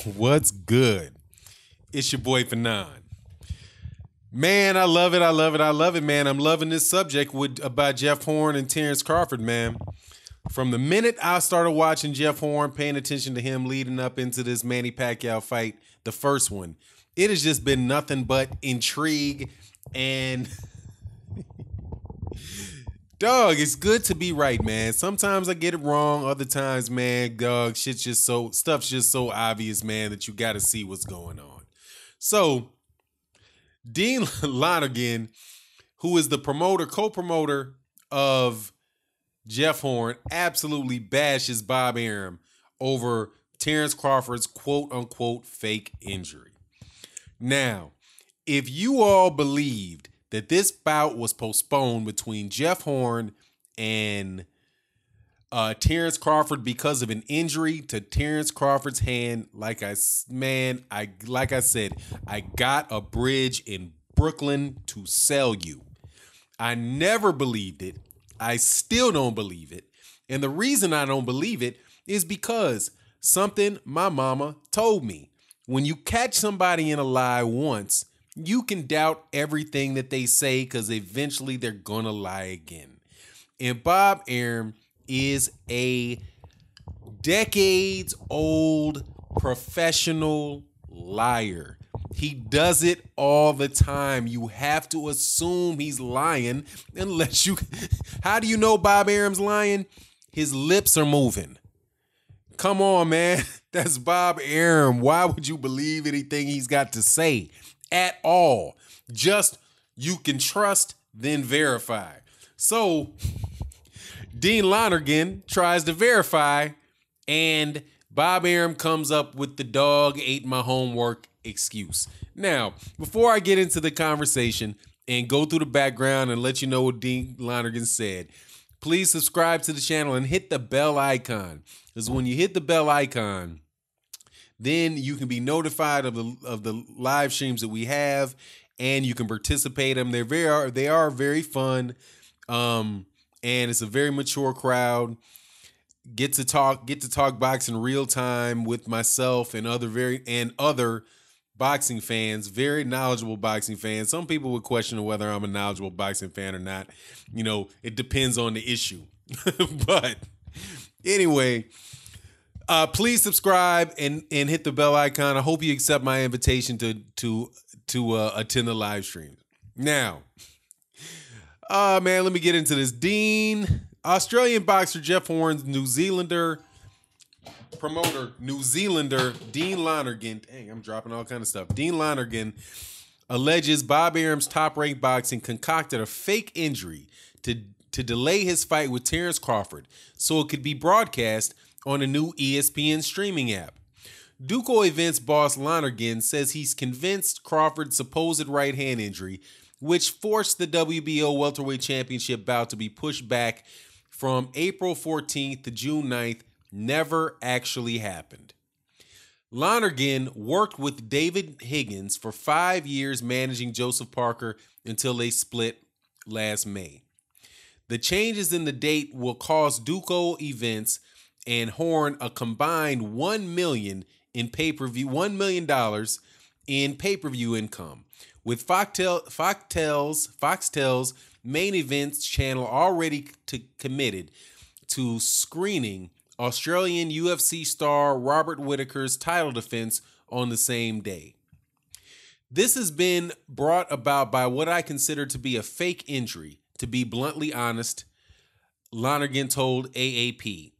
What's good? It's your boy Fanon. Man, I love it. I love it. I love it, man. I'm loving this subject about Jeff Horn and Terrence Crawford, man. From the minute I started watching Jeff Horn, paying attention to him leading up into this Manny Pacquiao fight, the first one, it has just been nothing but intrigue and dog, it's good to be right, man. Sometimes I get it wrong. Other times, man, dog, stuff's just so obvious, man, that you got to see what's going on. So, Dean Lonergan, who is the co-promoter of Jeff Horn, absolutely bashes Bob Arum over Terrence Crawford's quote-unquote fake injury. Now, if you all believed that this bout was postponed between Jeff Horn and Terrence Crawford because of an injury to Terrence Crawford's hand, like I said, I got a bridge in Brooklyn to sell you. I never believed it. I still don't believe it. And the reason I don't believe it is because something my mama told me. When you catch somebody in a lie once, you can doubt everything that they say because eventually they're going to lie again. And Bob Arum is a decades-old professional liar. He does it all the time. You have to assume he's lying unless you... How do you know Bob Arum's lying? His lips are moving. Come on, man. That's Bob Arum. Why would you believe anything he's got to say at all? Just you can trust, then verify. So Dean Lonergan tries to verify, and Bob Arum comes up with the dog ate my homework excuse. Now, before I get into the conversation and go through the background and let you know what Dean Lonergan said, please subscribe to the channel and hit the bell icon. Because when you hit the bell icon, then you can be notified of the live streams that we have, and you can participate in them. They are very fun, and it's a very mature crowd. Get to talk boxing real time with myself and other boxing fans, very knowledgeable boxing fans. Some people would question whether I'm a knowledgeable boxing fan or not. You know, it depends on the issue. But anyway, please subscribe and hit the bell icon. I hope you accept my invitation to attend the live stream. Now, man, let me get into this. Australian boxer Jeff Horn's New Zealander Dean Lonergan. Dang, I'm dropping all kind of stuff. Dean Lonergan alleges Bob Arum's Top-Rank Boxing concocted a fake injury to delay his fight with Terrence Crawford so it could be broadcast on a new ESPN streaming app. Duco Events boss Lonergan says he's convinced Crawford's supposed right hand injury, which forced the WBO welterweight championship bout to be pushed back from April 14th to June 9th, never actually happened. Lonergan worked with David Higgins for 5 years managing Joseph Parker until they split last May. The changes in the date will cost Duco Events and Horn a combined $1 million in pay-per-view, $1 million in pay-per-view income, with Foxtel's main events channel already committed to screening Australian UFC star Robert Whittaker's title defense on the same day. This has been brought about by what I consider to be a fake injury, to be bluntly honest, Lonergan told AAP.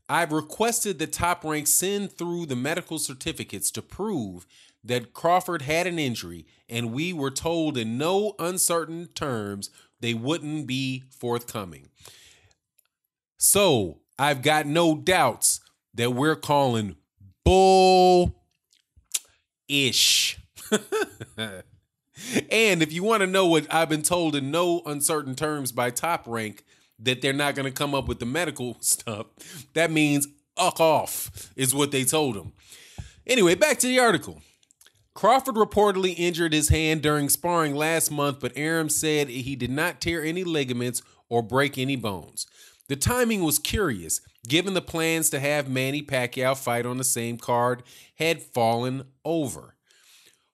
I've requested that Top Rank send through the medical certificates to prove that Crawford had an injury, and we were told in no uncertain terms they wouldn't be forthcoming. So I've got no doubts that we're calling bull-ish. And if you want to know what I've been told in no uncertain terms by Top Rank, that they're not going to come up with the medical stuff, that means uck off is what they told him. Anyway, back to the article. Crawford reportedly injured his hand during sparring last month, but Arum said he did not tear any ligaments or break any bones. The timing was curious, given the plans to have Manny Pacquiao fight on the same card had fallen over.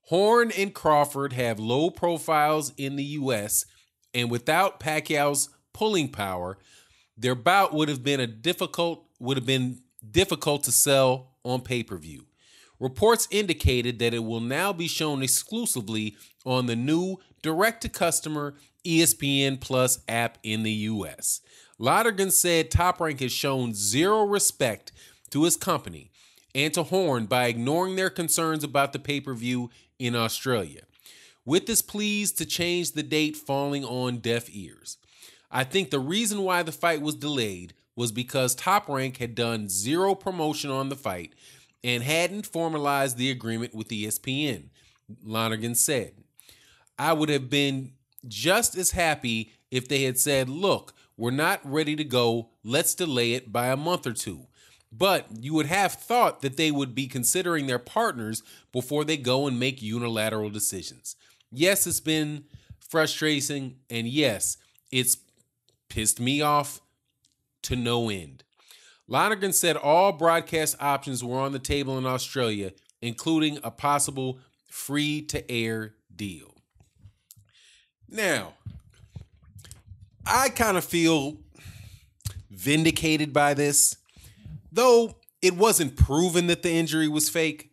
Horn and Crawford have low profiles in the U.S., and without Pacquiao's pulling power, their bout would have been difficult to sell on pay-per-view. Reports indicated that it will now be shown exclusively on the new direct-to-customer ESPN Plus app in the U.S. Lonergan said Top Rank has shown zero respect to his company and to Horn by ignoring their concerns about the pay-per-view in Australia, with this pleas to change the date falling on deaf ears. I think the reason why the fight was delayed was because Top Rank had done zero promotion on the fight and hadn't formalized the agreement with ESPN, Lonergan said. I would have been just as happy if they had said, look, we're not ready to go, let's delay it by a month or two. But you would have thought that they would be considering their partners before they go and make unilateral decisions. Yes, it's been frustrating, and yes, it's pissed me off to no end. Lonergan said all broadcast options were on the table in Australia, including a possible free-to-air deal. Now, I kind of feel vindicated by this. Though it wasn't proven that the injury was fake,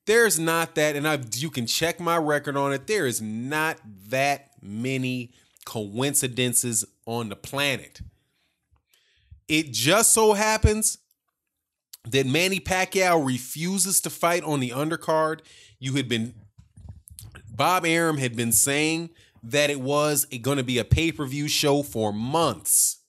there's not that, and you can check my record on it, there is not that many coincidences on the planet. It just so happens that Manny Pacquiao refuses to fight on the undercard. Bob Arum had been saying that it was going to be a pay-per-view show for months.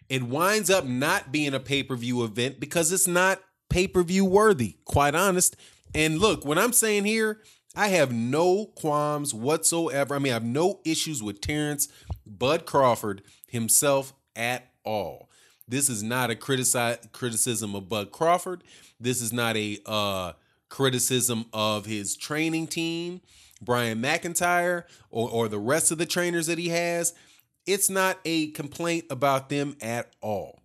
It winds up not being a pay-per-view event because it's not pay-per-view worthy, quite honest. And look, what I'm saying here, I have no qualms whatsoever. I mean, I have no issues with Terrence Bud Crawford himself at all. This is not a criticism of Bud Crawford. This is not a criticism of his training team, Brian McIntyre, or the rest of the trainers that he has. It's not a complaint about them at all.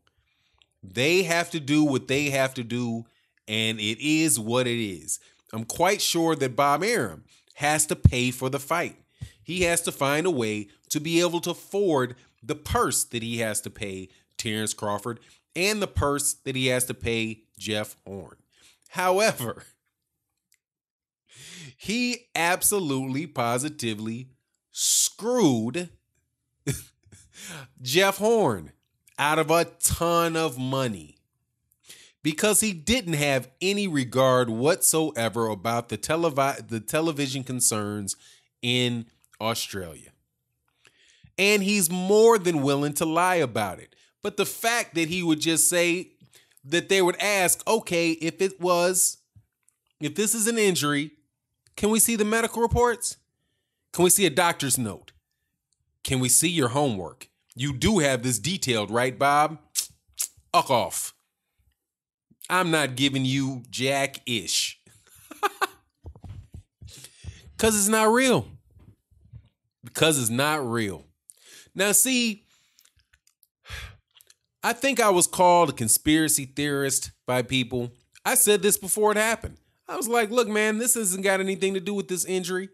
They have to do what they have to do, and it is what it is. I'm quite sure that Bob Arum has to pay for the fight. He has to find a way to be able to afford the purse that he has to pay Terrence Crawford and the purse that he has to pay Jeff Horn. However, he absolutely, positively screwed Jeff Horn out of a ton of money because he didn't have any regard whatsoever about the television concerns in Australia. And he's more than willing to lie about it. But the fact that he would just say that they would ask, okay, if this is an injury, can we see the medical reports? Can we see a doctor's note? Can we see your homework? You do have this detailed, right, Bob? Fuck off. I'm not giving you jack-ish. Because it's not real. Because it's not real. Now, see, I think I was called a conspiracy theorist by people. I said this before it happened. I was like, look, man, this hasn't got anything to do with this injury.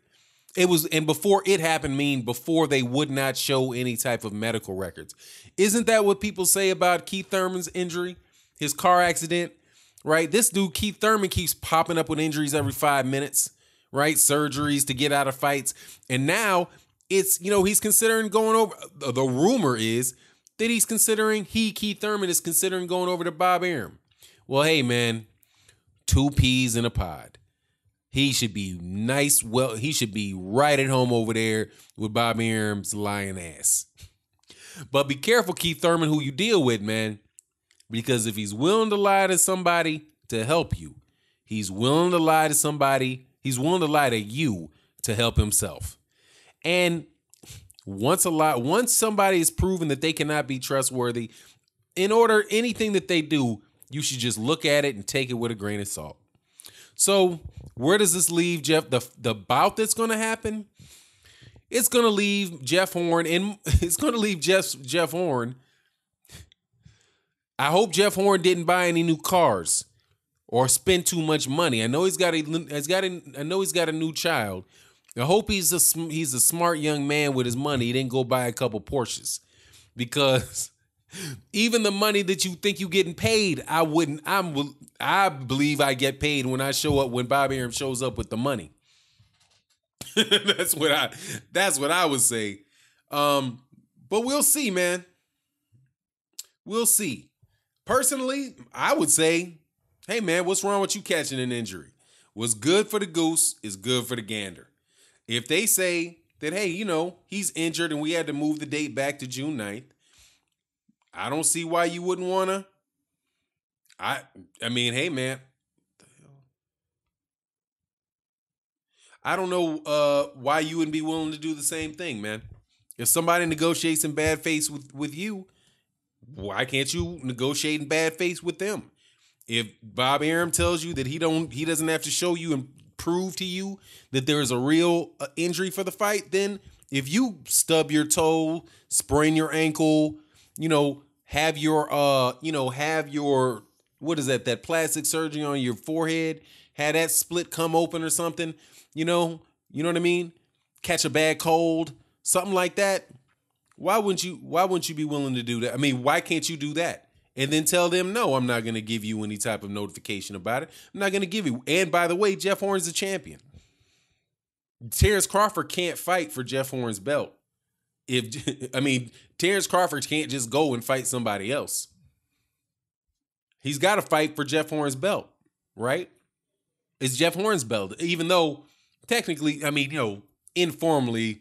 And before it happened, before they would not show any type of medical records. Isn't that what people say about Keith Thurman's injury? His car accident, right? This dude, Keith Thurman, keeps popping up with injuries every 5 minutes, right? Surgeries to get out of fights. And now it's, he's considering going over. The rumor is that Keith Thurman is considering going over to Bob Arum. Well, hey, man, 2 peas in a pod. He should be nice. Well, he should be right at home over there with Bob Arum's lying ass. But be careful, Keith Thurman, who you deal with, man. Because if he's willing to lie to somebody to help you, he's willing to lie to somebody. He's willing to lie to you to help himself. And once somebody is proven that they cannot be trustworthy, anything that they do, you should just look at it and take it with a grain of salt. So where does this leave Jeff? The bout that's going to happen, it's going to leave Jeff Horn, and it's going to leave Jeff Horn I hope Jeff Horn didn't buy any new cars or spend too much money. I know I know he's got a new child. I hope he's a smart young man with his money. He didn't go buy a couple Porsches, because even the money that you think you getting paid, I believe I get paid when when Bob Arum shows up with the money. That's what I would say. But we'll see, man. We'll see. Personally, I would say, hey, man, what's wrong with you catching an injury? What's good for the goose is good for the gander. If they say that, hey, he's injured and we had to move the date back to June 9th, I don't see why you wouldn't want to. I mean, hey, man. I don't know why you wouldn't be willing to do the same thing, man. If somebody negotiates in bad faith with you, why can't you negotiate in bad faith with them? If Bob Arum tells you that he doesn't have to show you and prove to you that there is a real injury for the fight, then if you stub your toe, sprain your ankle, have your what is that plastic surgery on your forehead, have that split come open or something, you know what I mean? Catch a bad cold, something like that. Why wouldn't you be willing to do that? I mean, why can't you do that? And then tell them, no, I'm not going to give you any type of notification about it. I'm not going to give you. And by the way, Jeff Horn's the champion. Terrence Crawford can't fight for Jeff Horn's belt. Terrence Crawford can't just go and fight somebody else. He's got to fight for Jeff Horn's belt, right? It's Jeff Horn's belt, even though technically, informally,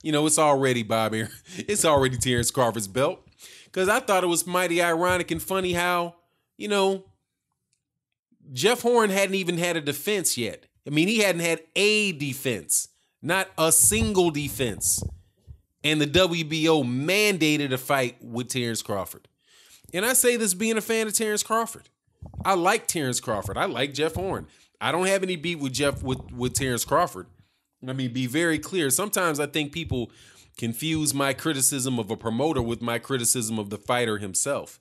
it's already Bob Arum. It's already Terrence Crawford's belt. Because I thought it was mighty ironic and funny how, Jeff Horn hadn't even had a defense yet. I mean, he hadn't had a defense, not a single defense. And the WBO mandated a fight with Terrence Crawford. And I say this being a fan of Terrence Crawford. I like Terrence Crawford. I like Jeff Horn. I don't have any beef with Terrence Crawford. I mean, be very clear. Sometimes I think people confuse my criticism of a promoter with my criticism of the fighter himself.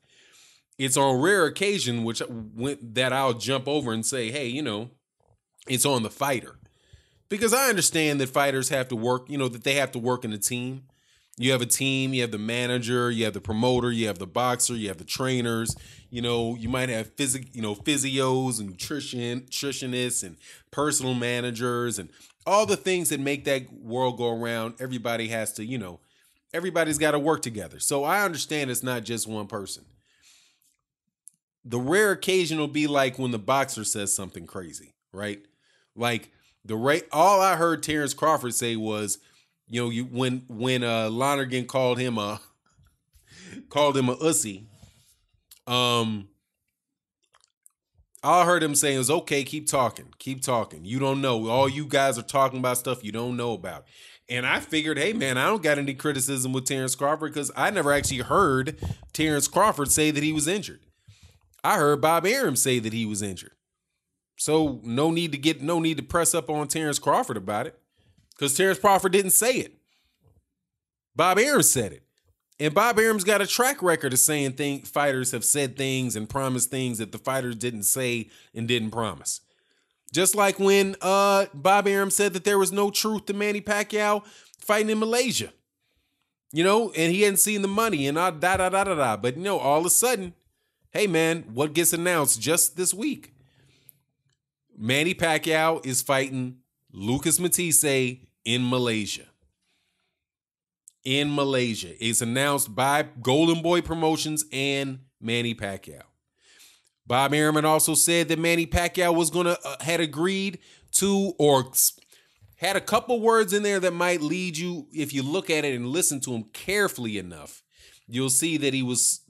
It's on rare occasion that I'll jump over and say, hey, it's on the fighter. Because I understand that fighters have to work, that they have to work in a team. You have a team, you have the manager, you have the promoter, you have the boxer, you have the trainers, you might have physios and nutritionists and personal managers and all the things that make that world go around. Everybody has to, everybody's got to work together. So I understand it's not just one person. The rare occasion will be like when the boxer says something crazy, right? Like all I heard Terrence Crawford say was, when Lonergan called him a ussy, all I heard him saying was, okay, keep talking. You don't know. All you guys are talking about stuff you don't know about. And I figured, hey, man, I don't got any criticism with Terrence Crawford because I never actually heard Terrence Crawford say that he was injured. I heard Bob Arum say that he was injured. So no need to press up on Terrence Crawford about it because Terrence Crawford didn't say it. Bob Arum said it. And Bob Arum's got a track record of saying fighters have said things and promised things that the fighters didn't say and didn't promise. Just like when Bob Arum said that there was no truth to Manny Pacquiao fighting in Malaysia. And he hadn't seen the money and da-da-da-da-da. But, all of a sudden, hey, man, what gets announced just this week? Manny Pacquiao is fighting Lucas Matisse in Malaysia. It's announced by Golden Boy Promotions and Manny Pacquiao. Bob Arum also said that Manny Pacquiao had agreed to, or had a couple words in there that might lead you, if you look at it and listen to him carefully enough, you'll see that he was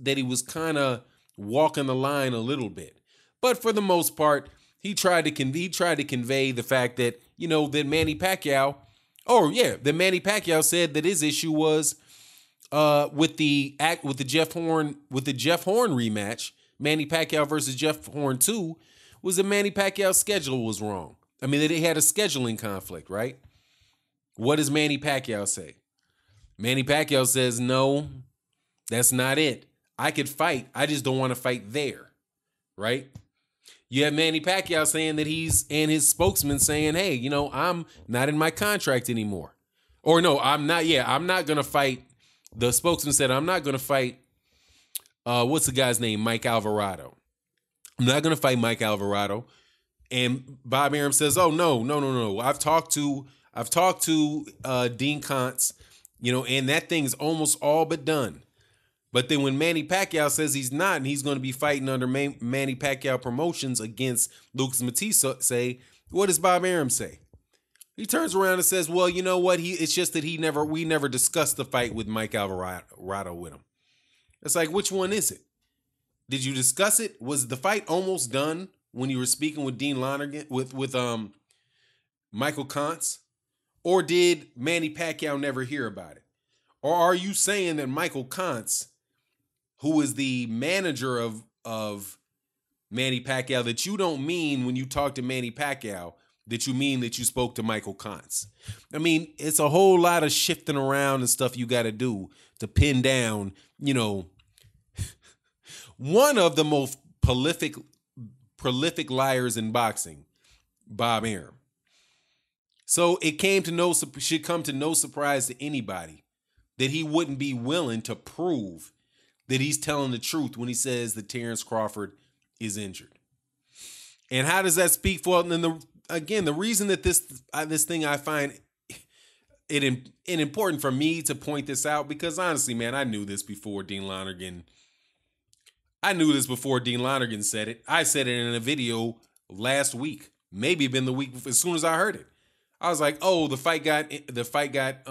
kind of walking the line a little bit. But for the most part, he tried to convey the fact that, that Manny Pacquiao, that Manny Pacquiao said that his issue was with the Jeff Horn rematch, Manny Pacquiao versus Jeff Horn 2, was that Manny Pacquiao's schedule was wrong. I mean, that he had a scheduling conflict, right? What does Manny Pacquiao say? Manny Pacquiao says, no, that's not it. I could fight. I just don't want to fight there, right? You have Manny Pacquiao saying that and his spokesman saying, hey, I'm not in my contract anymore. Or no, I'm not. Yeah, I'm not going to fight. The spokesman said, I'm not going to fight. What's the guy's name? Mike Alvarado. I'm not going to fight Mike Alvarado. And Bob Arum says, oh, no. I've talked to Dean Kantz, and that thing's almost all but done. But then when Manny Pacquiao says he's not, and he's going to be fighting under Manny Pacquiao Promotions against Lucas Matisse, what does Bob Arum say? He turns around and says, well, you know what? It's just that we never discussed the fight with Mike Alvarado with him. It's like, which one is it? Did you discuss it? Was the fight almost done when you were speaking with Dean Lonergan, with Michael Kantz? Or did Manny Pacquiao never hear about it? Or are you saying that Michael Kantz, who is the manager of Manny Pacquiao, that you don't mean when you talk to Manny Pacquiao, that you mean that you spoke to Michael Kantz? I mean, it's a whole lot of shifting around and stuff you got to do to pin down, one of the most prolific liars in boxing, Bob Arum. So it should come to no surprise to anybody that he wouldn't be willing to prove that he's telling the truth when he says that Terrence Crawford is injured. And how does that speak for? And then the reason that this thing, I find it important for me to point this out, because honestly, man, I knew this before Dean Lonergan. Said it. I said it in a video last week, maybe been the week before, as soon as I heard it. I was like, oh, the fight got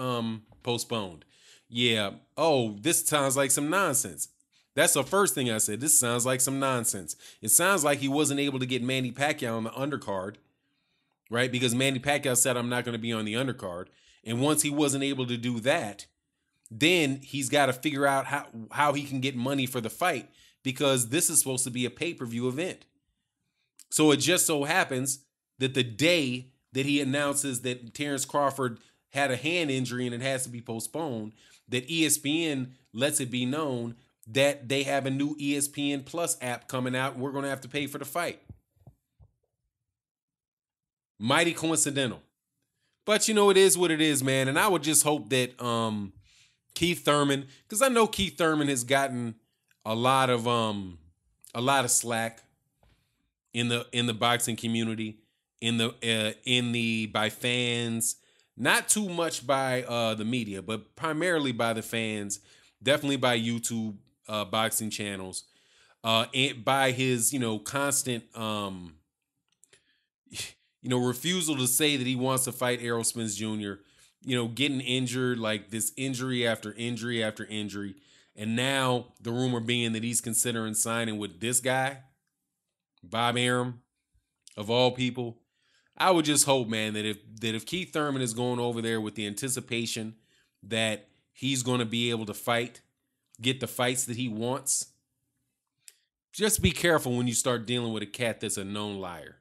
postponed. Yeah. Oh, this sounds like some nonsense. That's the first thing I said. This sounds like some nonsense. It sounds like he wasn't able to get Manny Pacquiao on the undercard, right? Because Manny Pacquiao said, I'm not going to be on the undercard. And once he wasn't able to do that, then he's got to figure out how he can get money for the fight, because this is supposed to be a pay-per-view event. So it just so happens that the day that he announces that Terrence Crawford had a hand injury and it has to be postponed, that ESPN lets it be known that they have a new ESPN Plus app coming out and we're going to have to pay for the fight. Mighty coincidental. But it is what it is, man. And I would just hope that Keith Thurman, because I know Keith Thurman has gotten a lot of slack in the boxing community, by fans, not too much by the media, but primarily by the fans, definitely by YouTube boxing channels, and by his constant refusal to say that he wants to fight Errol Spence Jr., getting injured, like this injury after injury after injury. And now the rumor being that he's considering signing with this guy, Bob Arum, of all people. I would just hope, man, that if Keith Thurman is going over there with the anticipation that he's going to be able to get the fights that he wants, just be careful when you start dealing with a cat that's a known liar.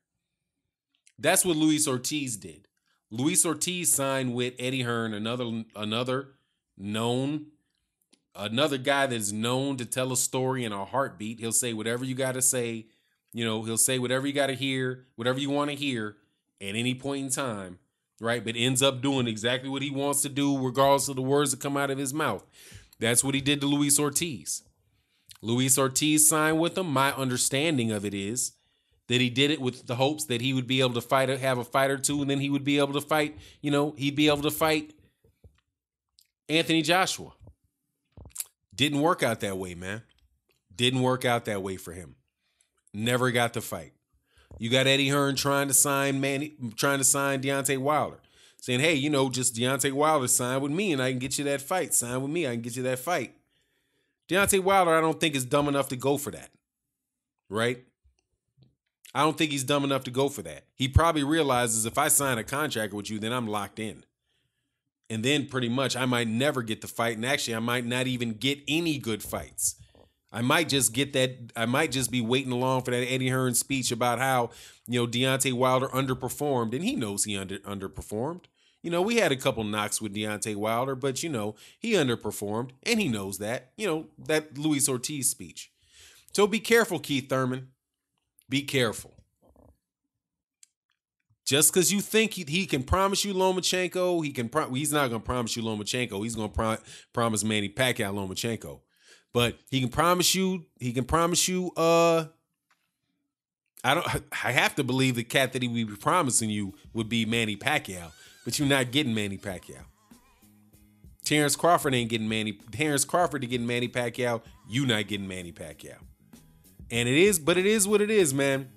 That's what Luis Ortiz did. Luis Ortiz signed with Eddie Hearn, another guy that's known to tell a story in a heartbeat. He'll say whatever you got to say. He'll say whatever you got to hear, whatever you want to hear at any point in time, right? But ends up doing exactly what he wants to do, regardless of the words that come out of his mouth. That's what he did to Luis Ortiz. Luis Ortiz signed with him. My understanding of it is that he did it with the hopes that he would be able to have a fight or two, and then he would be able to fight, he'd be able to fight Anthony Joshua. Didn't work out that way, man. Didn't work out that way for him. Never got the fight. You got Eddie Hearn trying to sign Deontay Wilder, saying, hey, just Deontay Wilder, sign with me and I can get you that fight. Sign with me, I can get you that fight. Deontay Wilder, I don't think is dumb enough to go for that, right? I don't think he's dumb enough to go for that. He probably realizes if I sign a contract with you, then I'm locked in. And then pretty much I might never get the fight. And actually, I might not even get any good fights. I might just be waiting along for that Eddie Hearn speech about how, Deontay Wilder underperformed. And he knows he underperformed. We had a couple knocks with Deontay Wilder, but he underperformed, and he knows that. That Luis Ortiz speech. So be careful, Keith Thurman. Be careful. Just because you think he can promise you Lomachenko, he's not going to promise you Lomachenko. He's going to promise Manny Pacquiao Lomachenko. But he can promise you. I have to believe the cat that he would be promising you would be Manny Pacquiao, but you're not getting Manny Pacquiao. Terrence Crawford to getting Manny Pacquiao. You not getting Manny Pacquiao. And it is what it is, man.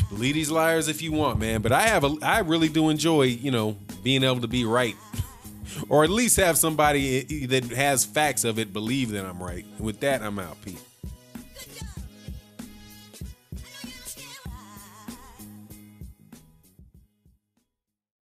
Believe these liars if you want, man. But I really do enjoy, being able to be right. Or at least have somebody that has facts of it believe that I'm right. And with that, I'm out. Peace.